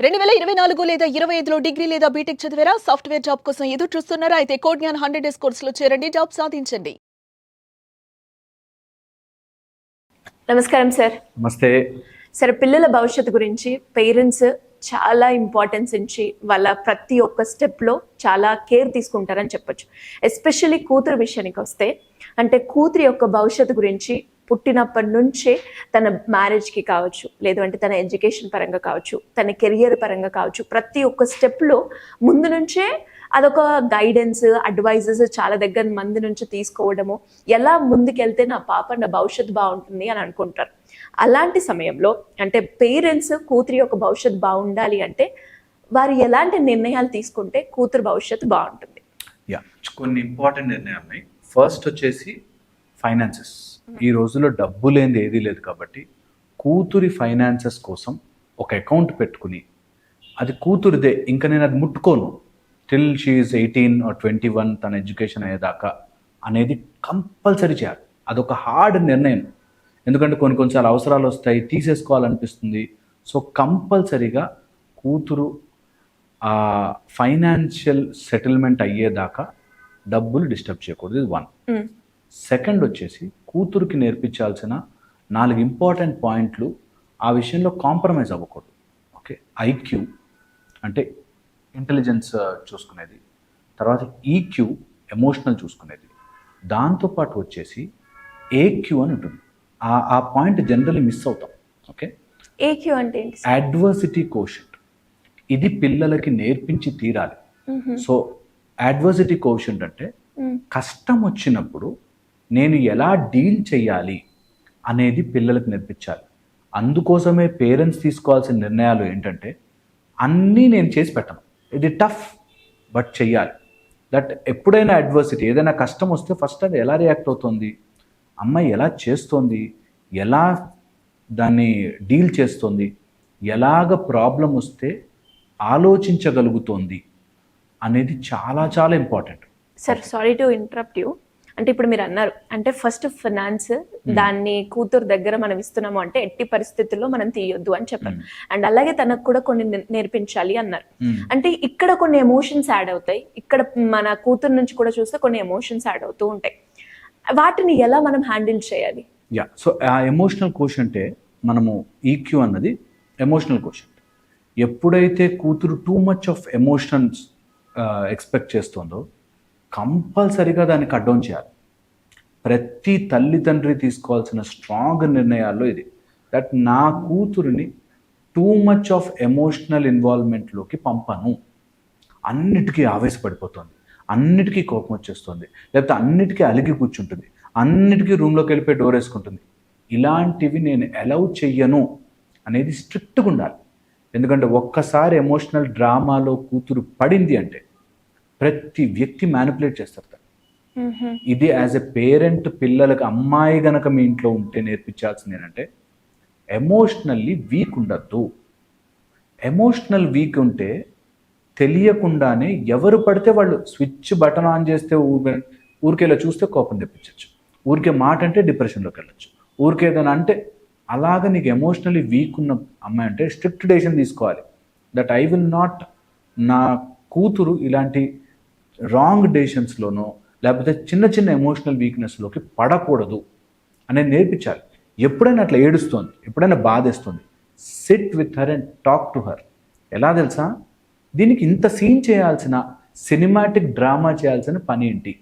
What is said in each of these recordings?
2024 లేదా 25లో డిగ్రీ లేదా బీటెక్ చదివారా? సాఫ్ట్‌వేర్ జాబ్ కోసం ఎదురు చూస్తున్నారా? అయితే కోడ్ జ్ఞాన్ 100 డేస్ కోర్సులో చేరండి. జాబ్ సాధించండి. నమస్కారం సార్. నమస్తే. సరే, పిల్లల భవిష్యత్తు గురించి పేరెంట్స్ చాలా ఇంపార్టెన్స్ ఇచ్చి వాళ్ళ ప్రతి ఒక్క స్టెప్‌లో చాలా కేర్ తీసుకుంటారని చెప్పొచ్చు. ఎస్పెషల్లీ కూతురు విషయానికి వస్తే, అంటే కూతురి యొక్క భవిష్యత్తు గురించి పుట్టినప్పటి నుంచే తన మ్యారేజ్‌కి కావచ్చు, లేదు అంటే తన ఎడ్యుకేషన్ పరంగా కావచ్చు, తన కెరియర్ పరంగా కావచ్చు, ప్రతి ఒక్క స్టెప్‌లో ముందు నుంచే అదొక గైడెన్స్, అడ్వైజెస్ చాలా దగ్గర మంది నుంచి తీసుకోవడము, ఎలా ముందుకెళ్తే నా భవిష్యత్తు బాగుంటుంది అని అనుకుంటారు. అలాంటి సమయంలో అంటే పేరెంట్స్ కూతురి యొక్క భవిష్యత్తు బాగుండాలి అంటే వారు ఎలాంటి నిర్ణయాలు తీసుకుంటే కూతురు భవిష్యత్తు బాగుంటుంది? కొన్ని ఇంపార్టెంట్ నిర్ణయాలు ఉన్నాయి. ఫస్ట్ వచ్చేసి ఫైనాన్సెస్. ఈ రోజుల్లో డబ్బు లేనిది ఏదీ లేదు కాబట్టి కూతురి ఫైనాన్సెస్ కోసం ఒక అకౌంట్ పెట్టుకుని, అది కూతురిదే, ఇంకా నేను అది ముట్టుకోను టిల్ షీ ఈజ్ 18 or 21 తన ఎడ్యుకేషన్ అయ్యేదాకా అనేది కంపల్సరీ చేయాలి. అదొక హార్డ్ నిర్ణయం. ఎందుకంటే కొన్నిసార్లు అవసరాలు వస్తాయి, తీసేసుకోవాలనిపిస్తుంది. సో కంపల్సరీగా కూతురు ఆ ఫైనాన్షియల్ సెటిల్మెంట్ అయ్యేదాకా డబ్బులు డిస్టర్బ్ చేయకూడదు. ఇది 1. సెకండ్ వచ్చేసి కూతురుకి నేర్పించాల్సిన 4 ఇంపార్టెంట్ పాయింట్లు, ఆ విషయంలో కాంప్రమైజ్ అవ్వకూడదు. ఓకే, ఐక్యూ అంటే ఇంటెలిజెన్స్ చూసుకునేది, తర్వాత ఈక్యూ ఎమోషనల్ చూసుకునేది, దాంతోపాటు వచ్చేసి ఏక్యూ అని ఉంటుంది. ఆ పాయింట్ జనరల్లీ మిస్ అవుతాం. ఓకే, ఏక్యూ అంటే అడ్వర్సిటీ కోషెంట్. ఇది పిల్లలకి నేర్పించి తీరాలి. సో అడ్వర్సిటీ కోషెంట్ అంటే కష్టం వచ్చినప్పుడు నేను ఎలా డీల్ చేయాలి అనేది పిల్లలకు నేర్పించాలి. అందుకోసమే పేరెంట్స్ తీసుకోవాల్సిన నిర్ణయాలు ఏంటంటే, అన్నీ నేను చేసి పెట్టను, ఇది టఫ్ బట్ చెయ్యాలి. దట్ ఎప్పుడైనా అడ్వర్సిటీ, ఏదైనా కష్టం వస్తే ఫస్ట్ అది ఎలా రియాక్ట్ అవుతుంది, అమ్మాయి ఎలా చేస్తోంది, ఎలా దాన్ని డీల్ చేస్తోంది, ఎలాగ ప్రాబ్లం వస్తే ఆలోచించగలుగుతోంది అనేది చాలా చాలా important. Sir, sorry to interrupt you. అంటే ఇప్పుడు మీరు అన్నారు, అంటే ఫస్ట్ ఫైనాన్స్ దాన్ని కూతురు దగ్గర మనం ఇస్తున్నాము అంటే ఎట్టి పరిస్థితుల్లో మనం తీయొద్దు అని చెప్పారు. అండ్ అలాగే తనకు కూడా కొన్ని నేర్పించాలి అన్నారు. అంటే ఇక్కడ కొన్ని ఎమోషన్స్ యాడ్ అవుతాయి, ఇక్కడ మన కూతురు నుంచి కూడా చూస్తే కొన్ని ఎమోషన్స్ యాడ్ అవుతూ ఉంటాయి. వాటిని ఎలా మనం హ్యాండిల్ చేయాలి? సో ఆ ఎమోషనల్ కోషంటే, మనము ఈక్యూ అన్నది ఎమోషనల్ కోషంట్. ఎప్పుడైతే కూతురు too much of emotions expect చేస్తుందో కంపల్సరీగా దానికి అడ్డం చేయాలి. ప్రతి తల్లిదండ్రి తీసుకోవాల్సిన స్ట్రాంగ్ నిర్ణయాల్లో ఇది. దట్ నా కూతురిని టూ మచ్ ఆఫ్ ఎమోషనల్ ఇన్వాల్వ్మెంట్లోకి పంపను. అన్నిటికీ ఆవేశపడిపోతుంది, అన్నిటికీ కోపం వచ్చేస్తుంది, లేకపోతే అన్నిటికీ అలిగి కూర్చుంటుంది, అన్నిటికీ రూమ్లోకి వెళ్ళిపోయి డోర్ వేసుకుంటుంది. ఇలాంటివి నేను అలౌ చెయ్యను అనేది స్ట్రిక్ట్గా ఉండాలి. ఎందుకంటే ఒక్కసారి ఎమోషనల్ డ్రామాలో కూతురు పడింది అంటే ప్రతి వ్యక్తి మ్యానిపులేట్ చేస్తారు. ఇది యాజ్ ఎ పేరెంట్ పిల్లలకు, అమ్మాయి గనక మీ ఇంట్లో ఉంటే నేర్పించాల్సింది ఏంటంటే, ఎమోషనల్లీ వీక్ ఉండద్దు. ఎమోషనల్ వీక్ ఉంటే తెలియకుండానే ఎవరు పడితే వాళ్ళు స్విచ్ బటన్ ఆన్ చేస్తే ఊరికేలా చూస్తే కోపం తెప్పించవచ్చు, ఊరికే మాట అంటే డిప్రెషన్లోకి వెళ్ళచ్చు, ఊరికే ఏదైనా అంటే. అలాగ నీకు ఎమోషనల్లీ వీక్ ఉన్న అమ్మాయి అంటే స్ట్రిక్ట్ డెసిషన్ తీసుకోవాలి. దట్ ఐ విల్ నాట్, నా కూతురు ఇలాంటి రాంగ్ డెసిషన్స్లోనో లేకపోతే చిన్న చిన్న ఎమోషనల్ వీక్నెస్లోకి పడకూడదు అనేది నేర్పించాలి. ఎప్పుడైనా అట్లా ఏడుస్తుంది, ఎప్పుడైనా బాధేస్తుంది, SIT with her and talk to her. ఎలా తెలుసా, దీనికి ఇంత సీన్ చేయాల్సిన, సినిమాటిక్ డ్రామా చేయాల్సిన పని ఏంటి,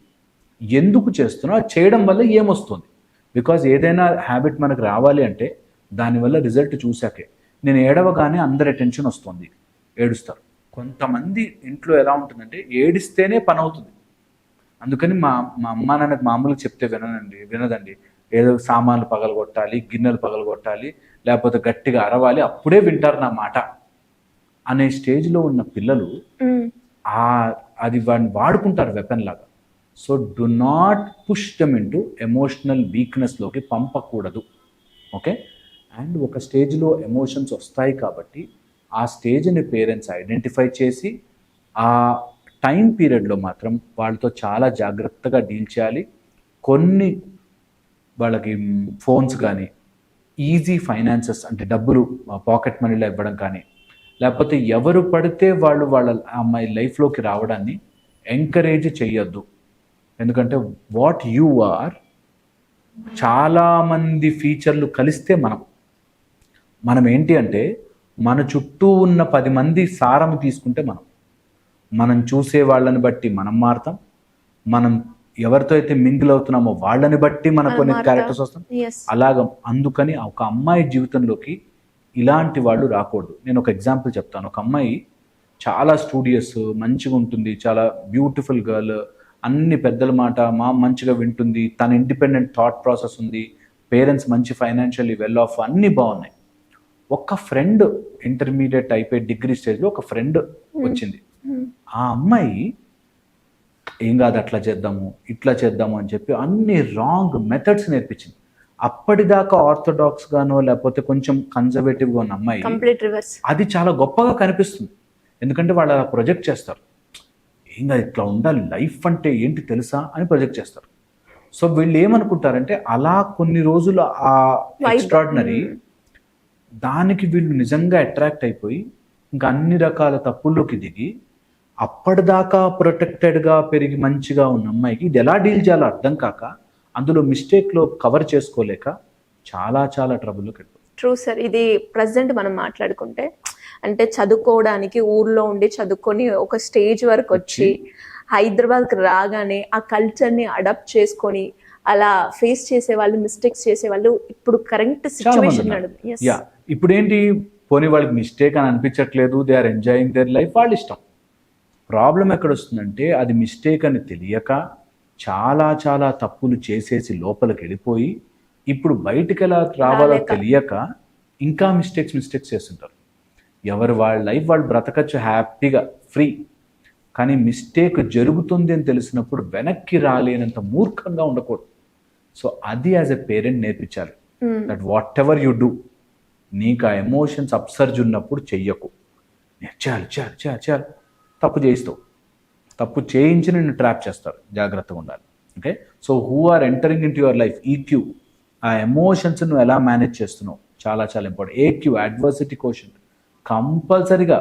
ఎందుకు చేస్తున్నావు, అది చేయడం వల్ల ఏమొస్తుంది? బికాజ్ ఏదైనా హ్యాబిట్ మనకు రావాలి అంటే దానివల్ల రిజల్ట్ చూశాకే. నేను ఏడవగానే అందరి అటెన్షన్ వస్తుంది, ఏడుస్తారు. కొంతమంది ఇంట్లో ఎలా ఉంటుందంటే ఏడిస్తేనే పని అవుతుంది. అందుకని మా అమ్మ నాన్నకు మామూలుగా చెప్తే వినదండి. ఏదో సామాన్లు పగలగొట్టాలి, గిన్నెలు పగలగొట్టాలి, లేకపోతే గట్టిగా అరవాలి, అప్పుడే వింటారు నా మాట అనే స్టేజ్లో ఉన్న పిల్లలు అది వాడిని వాడుకుంటారు వెపన్ లాగా. So do not push them into emotional వీక్నెస్లోకి పంపకూడదు. ఓకే, అండ్ ఒక స్టేజ్లో ఎమోషన్స్ వస్తాయి కాబట్టి ఆ స్టేజ్ని పేరెంట్స్ ఐడెంటిఫై చేసి ఆ టైం పీరియడ్లో మాత్రం వాళ్ళతో చాలా జాగ్రత్తగా డీల్ చేయాలి. కొన్ని వాళ్ళకి ఫోన్స్ కానీ, ఈజీ ఫైనాన్సెస్ అంటే డబ్బులు పాకెట్ మనీలో ఇవ్వడం కానీ, లేకపోతే ఎవరు పడితే వాళ్ళు వాళ్ళ అమ్మాయి లైఫ్లోకి రావడాన్ని ఎంకరేజ్ చెయ్యొద్దు. ఎందుకంటే వాట్ యు ఆర్ చాలామంది ఫీచర్లు కలిస్తే మనం ఏంటి అంటే మన చుట్టూ ఉన్న 10 మంది సారం తీసుకుంటే మనం చూసే వాళ్ళని బట్టి మనం మారుతాం, మనం ఎవరితో అయితే మింగిల్ అవుతున్నామో వాళ్ళని బట్టి మన కొన్ని క్యారెక్టర్స్ వస్తాం. అలాగ అందుకని ఒక అమ్మాయి జీవితంలోకి ఇలాంటి వాళ్ళు రాకూడదు. నేను ఒక ఎగ్జాంపుల్ చెప్తాను. ఒక అమ్మాయి చాలా స్టూడియస్, మంచిగా ఉంటుంది, చాలా బ్యూటిఫుల్ గర్ల్, అన్ని పెద్దల మాట మంచిగా వింటుంది, తన ఇండిపెండెంట్ థాట్ ప్రాసెస్ ఉంది, పేరెంట్స్ మంచి ఫైనాన్షియల్లీ వెల్ ఆఫ్, అన్నీ బాగున్నాయి. ఒక ఫ్రెండ్ ఇంటర్మీడియట్ అయిపోయి డిగ్రీ స్టేజ్లో ఒక ఫ్రెండ్ వచ్చింది. ఆ అమ్మాయి ఏం కాదు, అట్లా చేద్దాము ఇట్లా చేద్దాము అని చెప్పి అన్ని రాంగ్ మెథడ్స్ నేర్పించింది. అప్పటిదాకా ఆర్థోడాక్స్ గానో లేకపోతే కొంచెం కన్జర్వేటివ్గా ఉన్న అమ్మాయి అది చాలా గొప్పగా కనిపిస్తుంది. ఎందుకంటే వాళ్ళు అలా ప్రొజెక్ట్ చేస్తారు, ఏం కాదు ఇట్లా ఉండాలి, లైఫ్ అంటే ఏంటి తెలుసా అని ప్రొజెక్ట్ చేస్తారు. సో వీళ్ళు ఏమనుకుంటారంటే అలా కొన్ని రోజులు ఆ ఎక్స్ట్రాడినరీ దానికి వీళ్ళు నిజంగా అట్రాక్ట్ అయిపోయి ఇంకా అన్ని రకాల తప్పుల్లోకి దిగి అప్పటిదాకా ప్రొటెక్టెడ్గా పెరిగి మంచిగా ఉన్న అమ్మాయికి ఇది ఎలా డీల్ చేయాలో అర్థం కాక అందులో మిస్టేక్లో కవర్ చేసుకోలేక చాలా చాలా ట్రబుల్లోకి వెళ్ళిపోతుంది. True sir. ఇది ప్రజెంట్ మనం మాట్లాడుకుంటే అంటే చదువుకోవడానికి ఊర్లో ఉండి చదువుకొని ఒక స్టేజ్ వరకు వచ్చి హైదరాబాద్కి రాగానే ఆ కల్చర్ని అడాప్ట్ చేసుకొని అలా ఫేస్ చేసే వాళ్ళు, మిస్టేక్స్ చేసే వాళ్ళు ఇప్పుడు కరెంట్ సిచ్యువేషన్. ఇప్పుడు ఏంటి, పోనీ వాళ్ళకి మిస్టేక్ అని అనిపించట్లేదు, they are enjoying their life, వాళ్ళ ఇష్టం. ప్రాబ్లం ఎక్కడ వస్తుందంటే అది మిస్టేక్ అని తెలియక చాలా చాలా తప్పులు చేసేసి లోపలికి వెళ్ళిపోయి ఇప్పుడు బయటికి ఎలా రావాలో తెలియక ఇంకా మిస్టేక్స్ చేస్తుంటారు. వాళ్ళ లైఫ్ వాళ్ళు బ్రతకచ్చు హ్యాపీగా ఫ్రీ, కానీ మిస్టేక్ జరుగుతుంది అని తెలిసినప్పుడు వెనక్కి రాలేనంత మూర్ఖంగా ఉండకూడదు. సో అది యాజ్ ఎ పేరెంట్ నేర్పించాలి. That what ever you do, నీకు ఆ ఎమోషన్స్ అప్సర్జ్ ఉన్నప్పుడు చెయ్యకు, చేయాలి తప్పు చేయిస్తావు, తప్పు చేయించి నిన్ను ట్రాప్ చేస్తారు, జాగ్రత్తగా ఉండాలి. Okay, so who are entering into your life, EQ, ఆ ఎమోషన్స్ నువ్వు ఎలా మేనేజ్ చేస్తున్నావు చాలా చాలా ఇంపార్టెంట్. ఏక్యూ, అడ్వర్సిటీ కోషెంట్, కంపల్సరీగా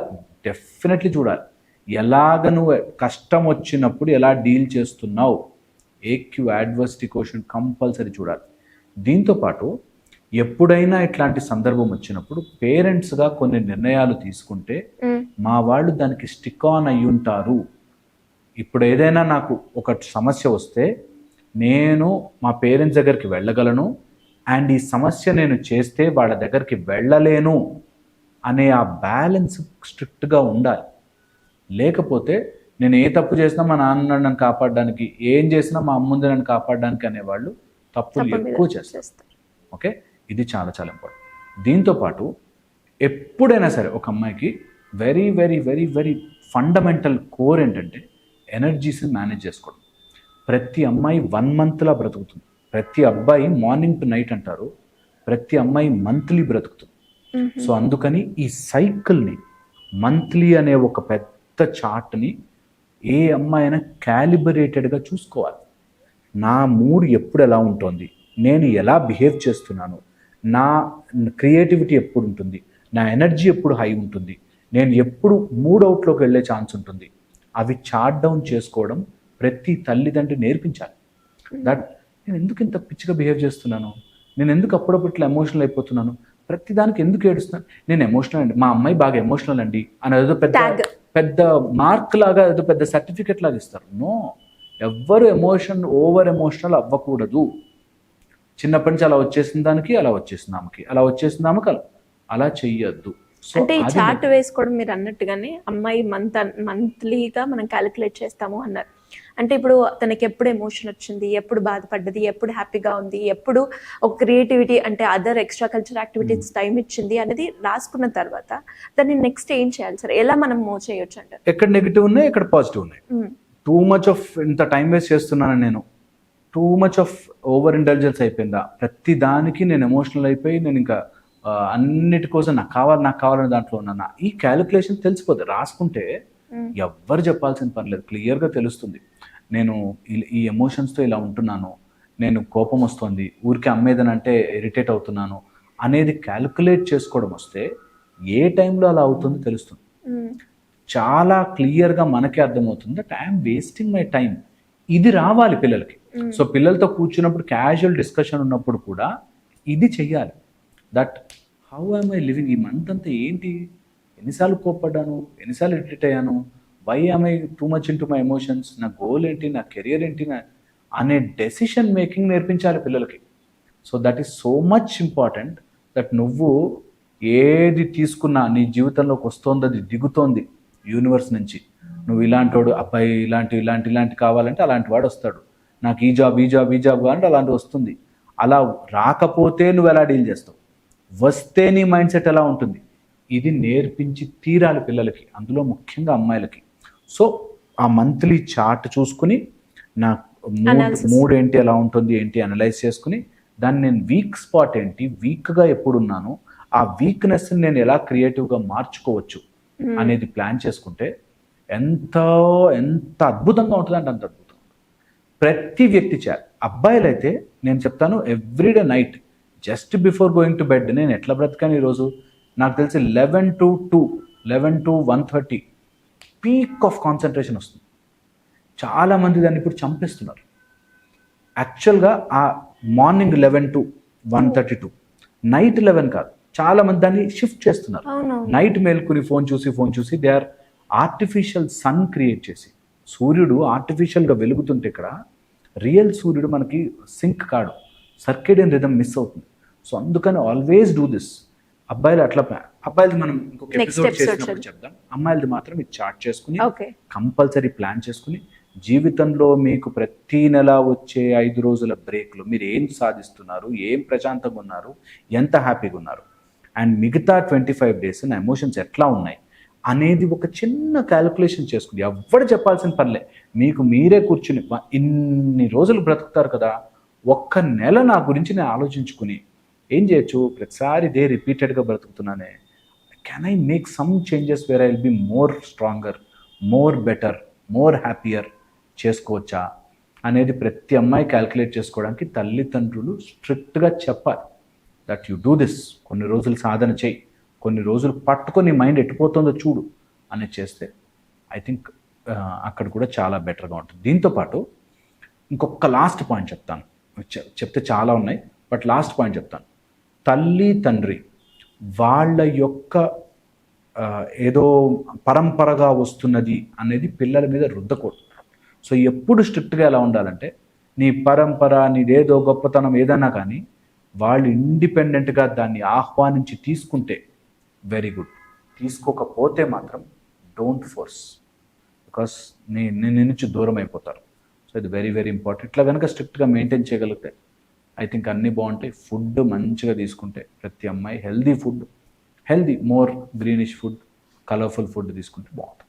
డెఫినెట్లీ చూడాలి. ఎలాగ నువ్వు కష్టం వచ్చినప్పుడు ఎలా డీల్ చేస్తున్నావు, ఏక్యూ అడ్వర్సిటీ కోషెంట్ కంపల్సరీ చూడాలి. దీంతోపాటు ఎప్పుడైనా ఇట్లాంటి సందర్భం వచ్చినప్పుడు పేరెంట్స్గా కొన్ని నిర్ణయాలు తీసుకుంటే మా వాళ్ళు దానికి స్టిక్ ఆన్ అయ్యి ఉంటారు. ఇప్పుడు ఏదైనా నాకు ఒక సమస్య వస్తే నేను మా పేరెంట్స్ దగ్గరికి వెళ్ళగలను, అండ్ ఈ సమస్య నేను చేస్తే వాళ్ళ దగ్గరికి వెళ్ళలేను అనే ఆ బ్యాలెన్స్ స్ట్రిక్ట్గా ఉండాలి. లేకపోతే నేను ఏ తప్పు చేసినా మా నాన్న నన్ను కాపాడడానికి, ఏం చేసినా మా అమ్ముంది నన్ను కాపాడడానికి అనేవాళ్ళు తప్పులు ఎక్కువ చేస్తారు. ఓకే, ఇది చాలా చాలా ఇంపార్టెంట్. దీంతోపాటు ఎప్పుడైనా సరే ఒక అమ్మాయికి very very very very fundamental core ఏంటంటే ఎనర్జీస్ని మేనేజ్ చేసుకోవడం. ప్రతి అమ్మాయి 1 monthలా బ్రతుకుతుంది, ప్రతి అబ్బాయి మార్నింగ్ టు నైట్ అంటారు, ప్రతి అమ్మాయి మంత్లీ బ్రతుకుతుంది. సో అందుకని ఈ సైకిల్ని, మంత్లీ అనే ఒక పెద్ద చార్ట్ని ఏ అమ్మాయి అయినా క్యాలిబరేటెడ్గా చూసుకోవాలి. నా మూడ్ ఎప్పుడు ఎలా ఉంటుంది, నేను ఎలా బిహేవ్ చేస్తున్నాను, నా క్రియేటివిటీ ఎప్పుడు ఉంటుంది, నా ఎనర్జీ ఎప్పుడు హై ఉంటుంది, నేను ఎప్పుడు మూడ్ అవుట్లోకి వెళ్ళే ఛాన్స్ ఉంటుంది, అవి చార్ట్ డౌన్ చేసుకోవడం ప్రతి తల్లిదండ్రి నేర్పించాలి. దట్ నేను ఎందుకు ఇంత పిచ్చిగా బిహేవ్ చేస్తున్నాను, నేను ఎందుకు అప్పుడప్పుడు ఇట్లా ఎమోషనల్ అయిపోతున్నాను, ప్రతిదానికి ఎందుకు ఏడుస్తున్నాను, నేను ఎమోషనల్ అండి, మా అమ్మాయి బాగా ఎమోషనల్ అండి అని ఏదో పెద్ద మార్క్ లాగా, ఏదో పెద్ద సర్టిఫికెట్ లాగా ఇస్తారు. నో, ఎవ్వరు ఓవర్ ఎమోషనల్ అవ్వకూడదు. చిన్నప్పటి నుంచి అలా వచ్చేసిన దానికి అలా వచ్చేసింది ఆమెకి, అలా వచ్చేసింది ఆమెకి అలా చెయ్యొద్దు. అంటే ఈ చార్ట్ వేసుకోవడం మీరు అన్నట్టుగానే అమ్మాయి మంత్లీగా మనం క్యాలిక్యులేట్ చేస్తాము అన్నారు. అంటే ఇప్పుడు తనకి ఎప్పుడు ఎమోషన్ వచ్చింది, ఎప్పుడు బాధపడ్డది, ఎప్పుడు హ్యాపీగా ఉంది, ఎప్పుడు ఒక క్రియేటివిటీ అంటే other extra culture activities time ఇచ్చింది అనేది రాసుకున్న తర్వాత దాన్ని నెక్స్ట్ ఏం చేయాలి సార్, ఎలా మనం మూవ్ చేయొచ్చు అంటారు? ఎక్కడ నెగిటివ్ ఉన్నాయి, ఎక్కడ పాజిటివ్ ఉన్నాయి. టూ మచ్ ఆఫ్ ఇంత టైం వేస్ట్ చేస్తున్నాను నేను, too much of over intelligence అయిపోయిందా, ప్రతి దానికి నేను ఎమోషనల్ అయిపోయి నేను ఇంకా అన్నిటి కోసం నాకు కావాలని దాంట్లో ఉన్నా, ఈ క్యాలిక్యులేషన్ తెలిసిపోతుంది. రాసుకుంటే ఎవ్వరు చెప్పాల్సిన పని లేదు, క్లియర్గా తెలుస్తుంది. నేను ఈ ఎమోషన్స్తో ఇలా ఉంటున్నాను, నేను కోపం వస్తుంది, ఊరికే అమ్మేదనంటే ఇరిటేట్ అవుతున్నాను అనేది క్యాలిక్యులేట్ చేసుకోవడం వస్తే ఏ టైంలో అలా అవుతుందో తెలుస్తుంది. చాలా క్లియర్గా మనకే అర్థమవుతుంది that I'm wasting my time. ఇది రావాలి పిల్లలకి. సో పిల్లలతో కూర్చున్నప్పుడు క్యాజువల్ డిస్కషన్ ఉన్నప్పుడు కూడా ఇది చెయ్యాలి. That how I'm I living, ఈ మంత్ అంతా ఏంటి, ఎన్నిసార్లు కోప్పడ్డాను, ఎన్నిసార్లు ఇరిటేట్ అయ్యాను, why I'm I too much into my emotions, నా గోల్ ఏంటి, నా కెరియర్ ఏంటి అనే డెసిషన్ మేకింగ్ నేర్పించాలి పిల్లలకి. So that is so much important that నువ్వు ఏది తీసుకున్నా నీ జీవితంలోకి వస్తోంది, అది దిగుతోంది యూనివర్స్ నుంచి. నువ్వు ఇలాంటి వాడు, అబ్బాయి ఇలాంటి కావాలంటే అలాంటి వాడు వస్తాడు. నాకు ఈ జాబ్ అంటే అలాంటి వస్తుంది. అలా రాకపోతే నువ్వు ఎలా డీల్ చేస్తావు, వస్తే నీ మైండ్ సెట్ ఎలా ఉంటుంది, ఇది నేర్పించి తీరాలి పిల్లలకి, అందులో ముఖ్యంగా అమ్మాయిలకి. సో ఆ మంత్లీ చార్ట్ చూసుకుని నా మూడ్ ఏంటి, ఎలా ఉంటుంది ఏంటి అనలైజ్ చేసుకుని దాన్ని నేను వీక్ స్పాట్ ఏంటి, వీక్గా ఎప్పుడున్నాను, ఆ వీక్నెస్ని నేను ఎలా క్రియేటివ్గా మార్చుకోవచ్చు అనేది ప్లాన్ చేసుకుంటే ఎంత అద్భుతంగా ఉంటుందంటే అంత అద్భుతం. ప్రతి వ్యక్తి చేయాలి. అబ్బాయిలైతే నేను చెప్తాను everyday night just before going to bed నేను ఎట్లా బ్రతకాను ఈరోజు, నాకు తెలిసి 11 to 2, 11 to 1:30 peak of concentration వస్తుంది. చాలామంది దాన్ని ఇప్పుడు చంపేస్తున్నారు. యాక్చువల్గా ఆ మార్నింగ్ 11 to 1:32, నైట్ 11 కాదు, చాలామంది దాన్ని షిఫ్ట్ చేస్తున్నారు. నైట్ మేల్కొని ఫోన్ చూసి they are artificial sun create చేసి, సూర్యుడు ఆర్టిఫిషియల్గా వెలుగుతుంటే ఇక్కడ రియల్ సూర్యుడు మనకి సింక్ కాడు, సర్కేడియన్ రిథమ్ మిస్ అవుతుంది. సో అందుకని ఆల్వేస్ డూ దిస్. అబ్బాయిలు అట్లా, అబ్బాయిలది మనం ఇంకొక ఎపిసోడ్ చేసినప్పుడు చెప్దాం. అమ్మాయిలది మాత్రం ఇది చార్ట్ చేసుకుని కంపల్సరీ ప్లాన్ చేసుకుని జీవితంలో మీకు ప్రతి నెల వచ్చే 5 రోజుల బ్రేక్లో మీరు ఏం సాధిస్తున్నారు, ఏం ప్రశాంతంగా ఉన్నారు, ఎంత హ్యాపీగా ఉన్నారు, అండ్ మిగతా 25 days నా ఎమోషన్స్ ఎట్లా ఉన్నాయి అనేది ఒక చిన్న క్యాలిక్యులేషన్ చేసుకుని, ఎవ్వరు చెప్పాల్సిన పనిలే, మీకు మీరే కూర్చుని ఇన్ని రోజులు బ్రతుకుతారు కదా, ఒక్క నెల నా గురించి నేను ఆలోచించుకుని ఏం చేయొచ్చు, ప్రతిసారి ఇదే రిపీటెడ్గా బ్రతుకుతున్నానే, can I make some changes where I will be more stronger, more better, more happier చేసుకోవచ్చా అనేది ప్రతి అమ్మాయి క్యాల్కులేట్ చేసుకోవడానికి తల్లిదండ్రులు స్ట్రిక్ట్గా చెప్పాలి. దట్ యు డూ దిస్, కొన్ని రోజులు సాధన చేయి, కొన్ని రోజులు పట్టుకొని మైండ్ ఎట్టిపోతుందో చూడు అనేది చేస్తే ఐ థింక్ అక్కడ కూడా చాలా బెటర్గా ఉంటుంది. దీంతోపాటు ఇంకొక లాస్ట్ పాయింట్ చెప్తాను, చెప్తే చాలా ఉన్నాయి బట్ లాస్ట్ పాయింట్ చెప్తాను. తల్లి తండ్రి వాళ్ళ యొక్క ఏదో పరంపరగా వస్తున్నది అనేది పిల్లల మీద రుద్దకూడదు. సో ఎప్పుడు స్ట్రిక్ట్గా ఎలా ఉండాలంటే, నీ పరంపర, నీదేదో గొప్పతనం ఏదన్నా కానీ వాళ్ళు ఇండిపెండెంట్గా దాన్ని ఆహ్వానించి తీసుకుంటే వెరీ గుడ్, తీసుకోకపోతే మాత్రం డోంట్ ఫోర్స్, బికాస్ నీ నుంచి దూరం అయిపోతారు. సో ఇది వెరీ వెరీ ఇంపార్టెంట్. ఇట్లా కనుక స్ట్రిక్ట్గా మెయింటైన్ చేయగలిగితే ఐ థింక్ అన్నీ బాగుంటాయి. ఫుడ్ మంచిగా తీసుకుంటే ప్రతి అమ్మాయి healthy more greenish food, colourful food తీసుకుంటే బాగుంటుంది.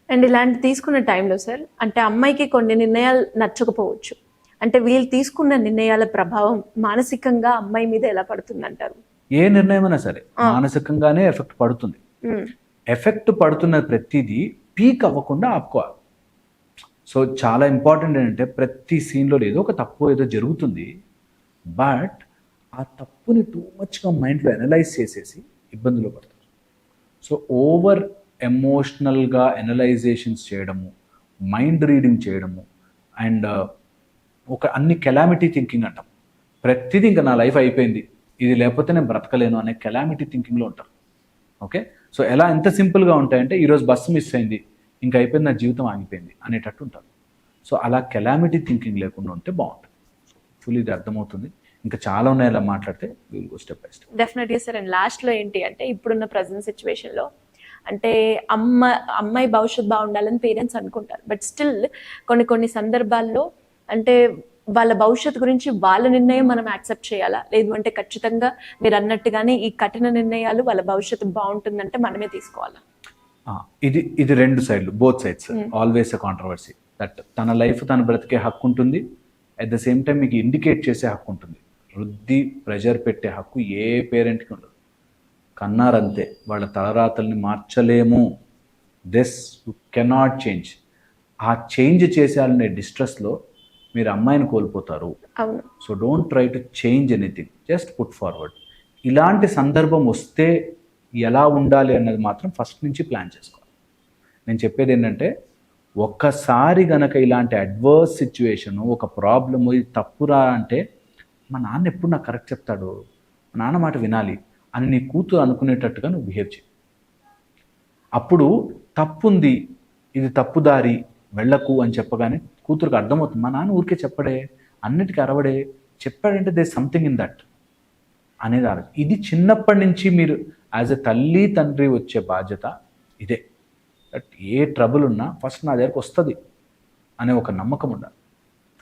అండ్ ఇలాంటి తీసుకున్న టైంలో సార్, అంటే అమ్మాయికి కొన్ని నిర్ణయాలు నచ్చకపోవచ్చు, అంటే వీళ్ళు తీసుకున్న నిర్ణయాల ప్రభావం మానసికంగా అమ్మాయి మీద ఎలా పడుతుంది అంటారు? ఏ నిర్ణయమైనా సరే మానసికంగానే ఎఫెక్ట్ పడుతుంది. ఎఫెక్ట్ పడుతున్న ప్రతిదీ పీక్ అవ్వకుండా ఆపుకోవాలి. సో చాలా ఇంపార్టెంట్ ఏంటంటే, ప్రతి సీన్లో ఏదో ఒక తప్పు ఏదో జరుగుతుంది, బట్ ఆ తప్పుని టూ మచ్గా మైండ్లో అనలైజ్ చేసేసి ఇబ్బందులు పడతారు. సో ఓవర్ ఎమోషనల్గా అనలైజేషన్స్ చేయడము, మైండ్ రీడింగ్ చేయడము, అండ్ ఒక అన్ని కెలామిటీ థింకింగ్ అంటాం. ప్రతిదీ ఇంకా నా లైఫ్ అయిపోయింది, ఇది లేకపోతే నేను బ్రతకలేను అనే కెలామిటీ థింకింగ్లో ఉంటారు. ఓకే, సో ఎలా ఎంత సింపుల్గా ఉంటాయంటే, ఈరోజు బస్సు మిస్ అయింది, ఇంకా అయిపోయింది, నా జీవితం ఆగిపోయింది అనేటట్టు ఉంటారు. సో అలా కెలామిటీ థింకింగ్ లేకుండా ఉంటే బాగుంటుంది. ఫుల్ ఇది అర్థమవుతుంది. ఇంకా చాలా ఉన్నాయి అలా మాట్లాడితే, will go step by step. డెఫినెట్గా సార్. అండ్ లాస్ట్లో ఏంటి అంటే, ఇప్పుడున్న ప్రజెంట్ సిచ్యువేషన్లో అంటే అమ్మాయి భవిష్యత్తు బాగుండాలని పేరెంట్స్ అనుకుంటారు, బట్ స్టిల్ కొన్ని సందర్భాల్లో అంటే వాళ్ళ భవిష్యత్తు గురించి వాళ్ళ నిర్ణయం మనం యాక్సెప్ట్ చేయాలా, లేదు అంటే ఖచ్చితంగా మీరు అన్నట్టుగానే ఈ కఠిన నిర్ణయాలు వాళ్ళ భవిష్యత్తు బాగుంటుందంటే మనమే తీసుకోవాలా? ఇది రెండు సైడ్లు, both sides, always a controversy. That తన లైఫ్ తను బ్రతికే హక్కు ఉంటుంది, అట్ ద సేమ్ టైం మీకు ఇండికేట్ చేసే హక్కు ఉంటుంది. రుద్ది ప్రెషర్ పెట్టే హక్కు ఏ పేరెంట్కి ఉండదు. కన్నారంతే, వాళ్ళ తలరాతల్ని మార్చలేము. This you cannot change. ఆ చేంజ్ చేసేయాలనే డిస్ట్రెస్లో మీరు అమ్మాయిని కోల్పోతారు. So don't try to change anything, just put forward. ఇలాంటి సందర్భం వస్తే ఎలా ఉండాలి అన్నది మాత్రం ఫస్ట్ నుంచి ప్లాన్ చేసుకోవాలి. నేను చెప్పేది ఏంటంటే, ఒక్కసారి గనక ఇలాంటి అడ్వర్స్ సిచ్యువేషన్, ఒక ప్రాబ్లము, ఇది తప్పురా అంటే మా నాన్న ఎప్పుడు నాకు కరెక్ట్ చెప్తాడు, మా నాన్న మాట వినాలి అని నీ కూతురు అనుకునేటట్టుగా నువ్వు బిహేవ్ చేయి. అప్పుడు తప్పుంది, ఇది తప్పుదారి వెళ్ళకు అని చెప్పగానే కూతురుకి అర్థమవుతుంది, మా నాన్న ఊరికే చెప్పడే, అన్నిటికీ అరవడే, చెప్పాడంటే దే సంథింగ్ ఇన్ దట్ అనేది ఆలోచన. ఇది చిన్నప్పటి నుంచి మీరు యాజ్ ఎ తల్లి తండ్రి వచ్చే బాధ్యత ఇదే. దట్ ఏ ట్రబుల్ ఉన్నా ఫస్ట్ నా దగ్గరకు వస్తుంది అనే ఒక నమ్మకం ఉండాలి.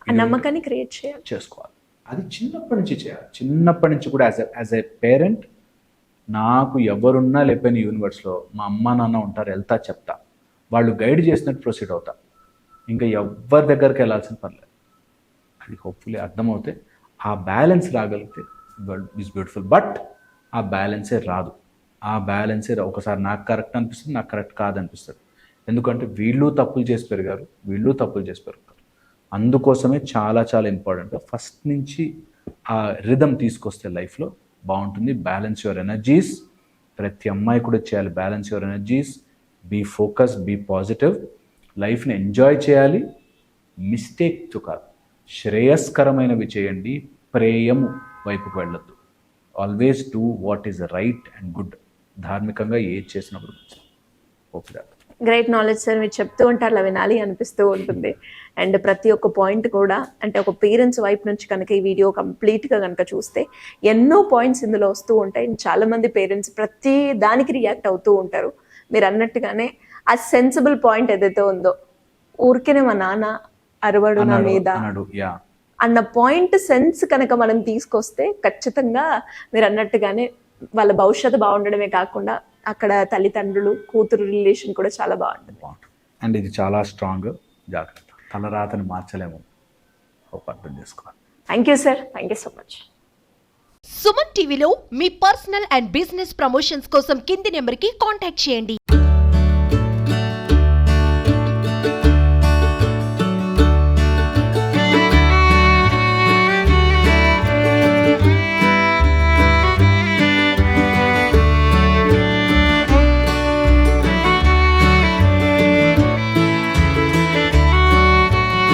ఆ నమ్మకాన్ని క్రియేట్ చేయాలి, చేసుకోవాలి. అది చిన్నప్పటి నుంచి చేయాలి. చిన్నప్పటి నుంచి కూడా యాజ్ ఎ పేరెంట్, నాకు ఎవరున్నా లేకపోయిన యూనివర్స్లో మా అమ్మ నాన్న ఉంటారు, వెళ్తా చెప్తా, వాళ్ళు గైడ్ చేసినట్టు ప్రొసీడ్ అవుతా, ఇంకా ఎవరి దగ్గరికి వెళ్ళాల్సిన పర్లేదు. అది హోప్ఫుల్లీ అర్థమవుతే ఆ బ్యాలెన్స్ రాగలిగితే వరల్డ్ ఈజ్ బ్యూటిఫుల్. బట్ ఆ బ్యాలెన్సే రాదు. ఒకసారి నాకు కరెక్ట్ అనిపిస్తుంది, నాకు కరెక్ట్ కాదనిపిస్తుంది. ఎందుకంటే వీళ్ళు తప్పులు చేసి పెరిగారు, వీళ్ళు తప్పులు చేసి పెరుగుతారు. అందుకోసమే చాలా చాలా ఇంపార్టెంట్ ఫస్ట్ నుంచి ఆ రిథమ్ తీసుకొస్తే లైఫ్లో బాగుంటుంది. బ్యాలెన్స్ యువర్ ఎనర్జీస్, ప్రతి అమ్మాయి కూడా చేయాలి. Balance your energies, be focus, be positive, లైఫ్ని ఎంజాయ్ చేయాలి. మిస్టేక్తో కాదు, శ్రేయస్కరమైనవి చేయండి, ప్రేయము వైపుకు వెళ్ళొద్దు. Always do what is right and good. ధార్మికంగా ఏది చేసినప్పుడు ఓకే. Great knowledge sir. మీరు చెప్తూ ఉంటారు, అలా వినాలి అనిపిస్తూ ఉంటుంది. అండ్ ప్రతి ఒక్క పాయింట్ కూడా, అంటే ఒక పేరెంట్స్ వైపు నుంచి కనుక ఈ వీడియో కంప్లీట్గా కనుక చూస్తే ఎన్నో పాయింట్స్ ఇందులో వస్తూ ఉంటాయి. చాలామంది పేరెంట్స్ ప్రతి దానికి రియాక్ట్ అవుతూ ఉంటారు. మీరు అన్నట్టుగానే ఆ సెన్సిబుల్ పాయింట్ ఏదైతే ఉందో, ఊరికేనే మా నాన్న అరవడు నా మీద అన్న పాయింట్ సెన్స్ కనుక మనం తీసుకొస్తే ఖచ్చితంగా మీరు అన్నట్టుగానే వాళ్ళ భవిష్యత్తు బాగుండడమే కాకుండా అక్కడ తల్లిదండ్రులు కూతురు రిలేషన్ కూడా చాలా బాగుంటుంది. అండ్ ఇది చాలా స్ట్రాంగ్. జాగ్రత్త, తలరాతని మార్చలేము, అర్థం చేసుకోవాలి. Thank you sir, thank you so much. Suman టీవీలో మీ పర్సనల్ అండ్ బిజినెస్ ప్రమోషన్స్ కోసం కింది నెంబర్కి కాంటాక్ట్ చేయండి.